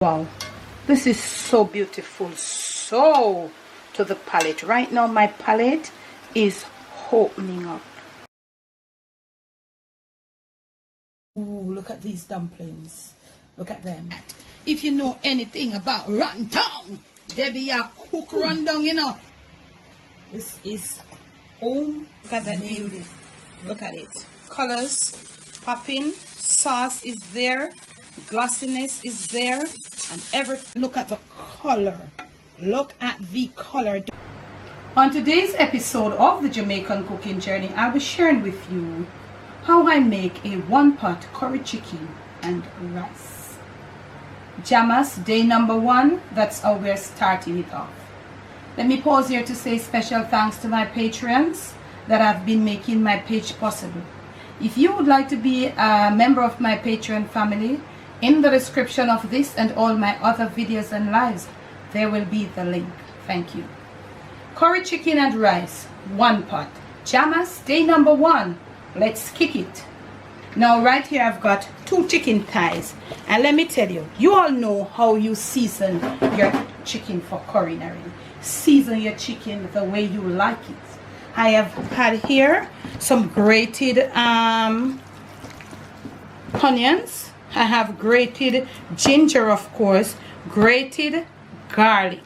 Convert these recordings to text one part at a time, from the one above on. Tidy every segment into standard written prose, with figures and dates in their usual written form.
Wow, this is so beautiful, so to the palate. Right now my palate is opening up. Ooh, look at these dumplings. Look at them. If you know anything about rundown, there be a cook rundown, you know. This is home. Look at that beauty. Look at it. Colors popping. Sauce is there. Glossiness is there. And look at the color. Look at the color. On today's episode of the Jamaican Cooking Journey, I'll be sharing with you how I make a one-pot curry chicken and rice. JAMMAS day number 1. That's how we're starting it off. Let me pause here to say special thanks to my patrons that have been making my page possible. If you would like to be a member of my Patreon family, in the description of this and all my other videos and lives, there will be the link. Thank you. Curry chicken and rice, one pot. JAMMAS day number 1. Let's kick it. Now right here I've got 2 chicken thighs, and let me tell you, you all know how you season your chicken for culinary. Season your chicken the way you like it. I have had here some grated onions. I have grated ginger, of course, grated garlic.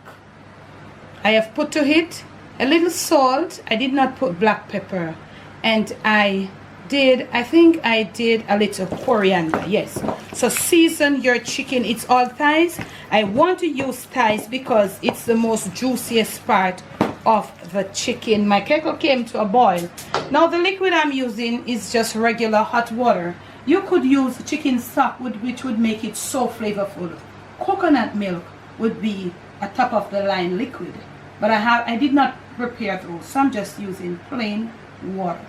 I have put to it a little salt. I did not put black pepper, and I think I did a little coriander. Yes, so season your chicken. It's all thighs. I want to use thighs because it's the most juiciest part of the chicken. My kettle came to a boil. Now the liquid I'm using is just regular hot water. You could use chicken stock, which would make it so flavorful. Coconut milk would be a top of the line liquid, but I did not prepare those, so I'm just using plain water.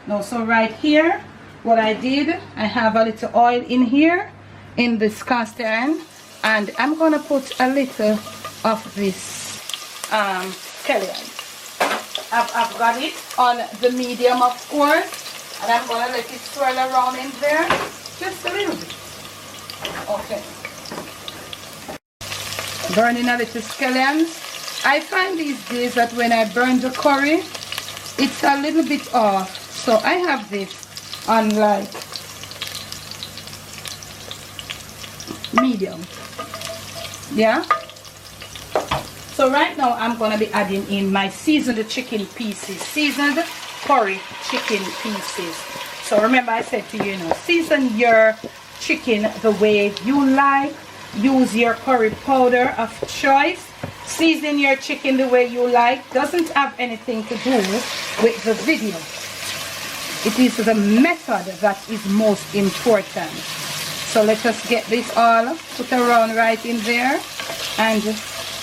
Now, so right here, what I did, I have a little oil in here in this cast iron, and I'm gonna put a little of this scallion. I've got it on the medium, of course, and I'm gonna let it swirl around in there just a little bit. Okay. Burning a little scallions. I find these days that when I burn the curry, it's a little bit off. So I have this on like medium. Yeah. So right now I'm going to be adding in my seasoned chicken pieces. Seasoned curry chicken pieces. So remember I said to you, season your chicken the way you like. Use your curry powder of choice. Season your chicken the way you like. Doesn't have anything to do with the video. It is the method that is most important. So let us get this all put around right in there, and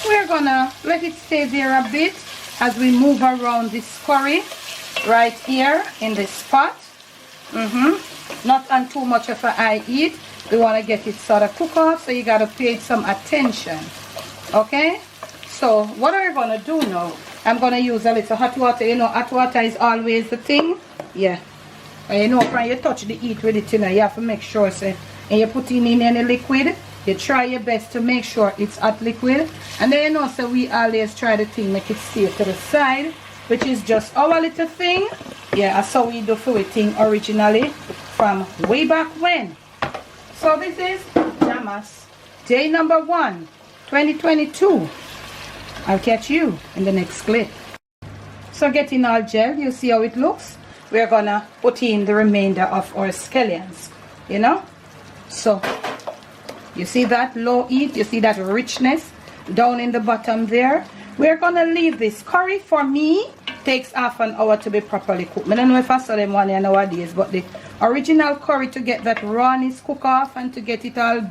we're gonna let it stay there a bit as we move around this curry right here in this pot. Not on too much of a high heat. We want to get it sort of cook off, so you got to pay some attention. Okay, so what are we gonna do now? I'm gonna use a little hot water. Hot water is always the thing. Yeah, and when you touch the heat with it, you have to make sure, and you're putting in any liquid, you try your best to make sure it's hot liquid. And then so we always try the thing, make it stay to the side, which is just our little thing. Yeah, that's how we do for it thing originally from way back when. So this is JAMMAS day number 1, 2022. I'll catch you in the next clip. So getting all gel, you see how it looks. We're gonna put in the remainder of our scallions, so you see that low heat, you see that richness down in the bottom there. We're gonna leave this curry. For me, takes half an hour to be properly cooked. I don't know if I saw them one here nowadays, but the original curry, to get that rawness cook off and to get it all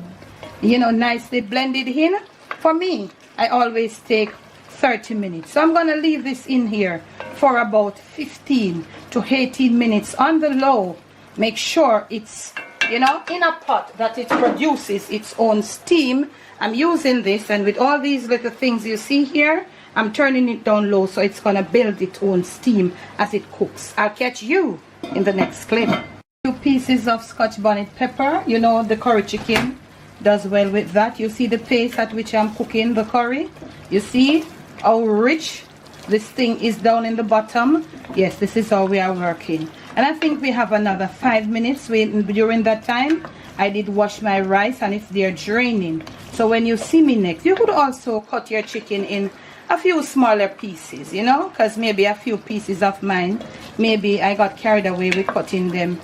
nicely blended in, for me, I always take 30 minutes. So I'm going to leave this in here for about 15 to 18 minutes on the low. Make sure it's in a pot that it produces its own steam. I'm using this, and with all these little things you see here, I'm turning it down low, so it's going to build its own steam as it cooks. I'll catch you in the next clip. 2 pieces of Scotch bonnet pepper, the curry chicken. does well with that. You see the pace at which I'm cooking the curry? You see how rich this thing is down in the bottom? Yes, this is how we are working. And I think we have another 5 minutes. During that time, I did wash my rice and it's there draining. So when you see me next, you could also cut your chicken in a few smaller pieces, you know, because maybe a few pieces of mine, maybe I got carried away with cutting them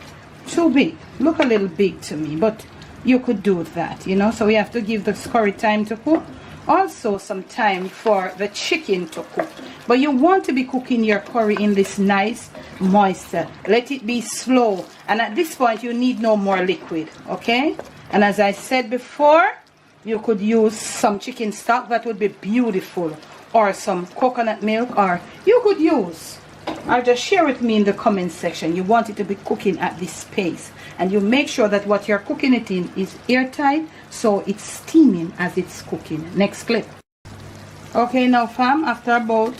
too big. Look a little big to me, but you could do that, you know. So we have to give the curry time to cook, also some time for the chicken to cook. But you want to be cooking your curry in this nice moisture. Let it be slow, and at this point you need no more liquid, okay? And as I said before, you could use some chicken stock. That would be beautiful, or some coconut milk, or you could use, or just share with me in the comment section. You want it to be cooking at this pace, and you make sure that what you're cooking it in is airtight, so it's steaming as it's cooking. Next clip. Okay, now fam, after about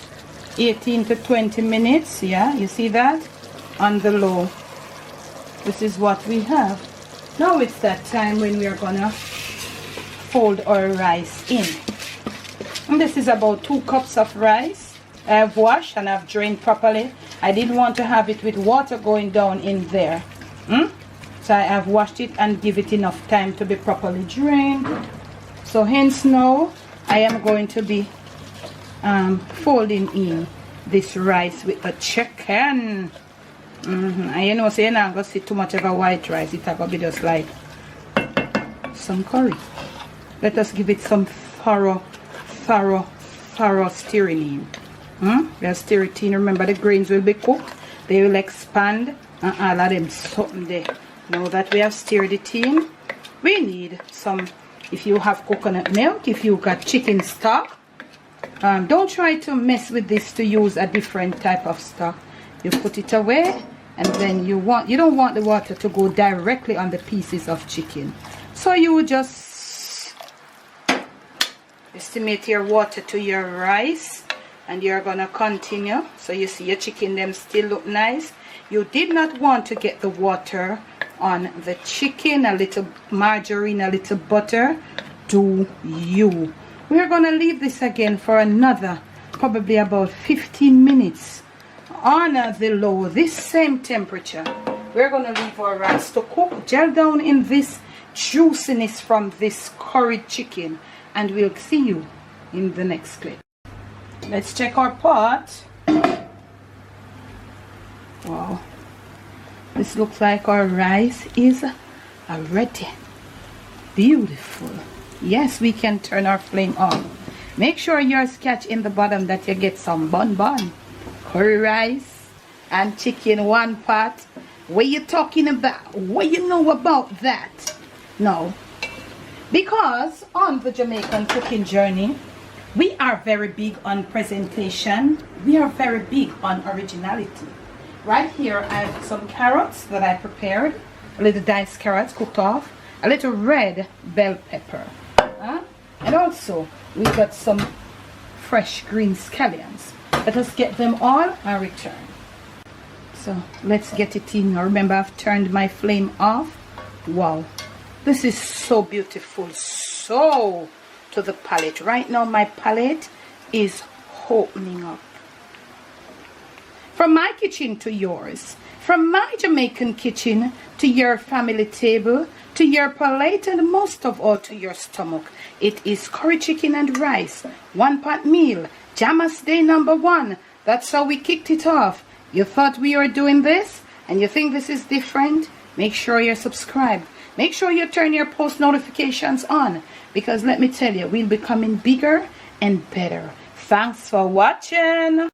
18 to 20 minutes, yeah, you see that on the low, this is what we have. Now it's that time when we are gonna fold our rice in. And this is about 2 cups of rice. I have washed and I've drained properly. I didn't want to have it with water going down in there. So I have washed it and give it enough time to be properly drained. So hence now I am going to be folding in this rice with the chicken. And you know, so you're not going to see too much of a white rice. It's going to be just like some curry. Let us give it some thorough stirring. We stir it in. Remember, the grains will be cooked. They will expand. And all of them something there. Now that we have stirred it in, we need some, if you have coconut milk, if you got chicken stock, don't try to mess with this to use a different type of stock. You put it away, and then you don't want the water to go directly on the pieces of chicken. So you just estimate your water to your rice, and you're gonna continue. So you see your chicken them still look nice. You did not want to get the water on the chicken. A little margarine, a little butter, do you. We're gonna leave this again for another probably about 15 minutes on the low, this same temperature. We're gonna leave our rice to cook, gel down in this juiciness from this curried chicken, and we'll see you in the next clip. Let's check our pot. Wow, this looks like our rice is ready. Beautiful. Yes, we can turn our flame on. Make sure yours catch in the bottom, that you get some bun curry rice and chicken one pot. What you talking about? What you know about that? No, because on the Jamaican cooking journey, we are very big on presentation. We are very big on originality. Right here I have some carrots that I prepared, a little diced carrots cooked off, a little red bell pepper, and also we got some fresh green scallions. Let us get them all and return. So let's get it in. Now remember, I've turned my flame off. Wow, this is so beautiful, so to the palate. Right now my palate is opening up. From my kitchen to yours, from my Jamaican kitchen to your family table, to your palate, and most of all to your stomach, it is curry chicken and rice, one pot meal, JAMMAS day number 1. That's how we kicked it off. You thought we were doing this, and you think this is different? Make sure you're subscribed. Make sure you turn your post notifications on, because let me tell you, we'll be coming bigger and better. Thanks for watching.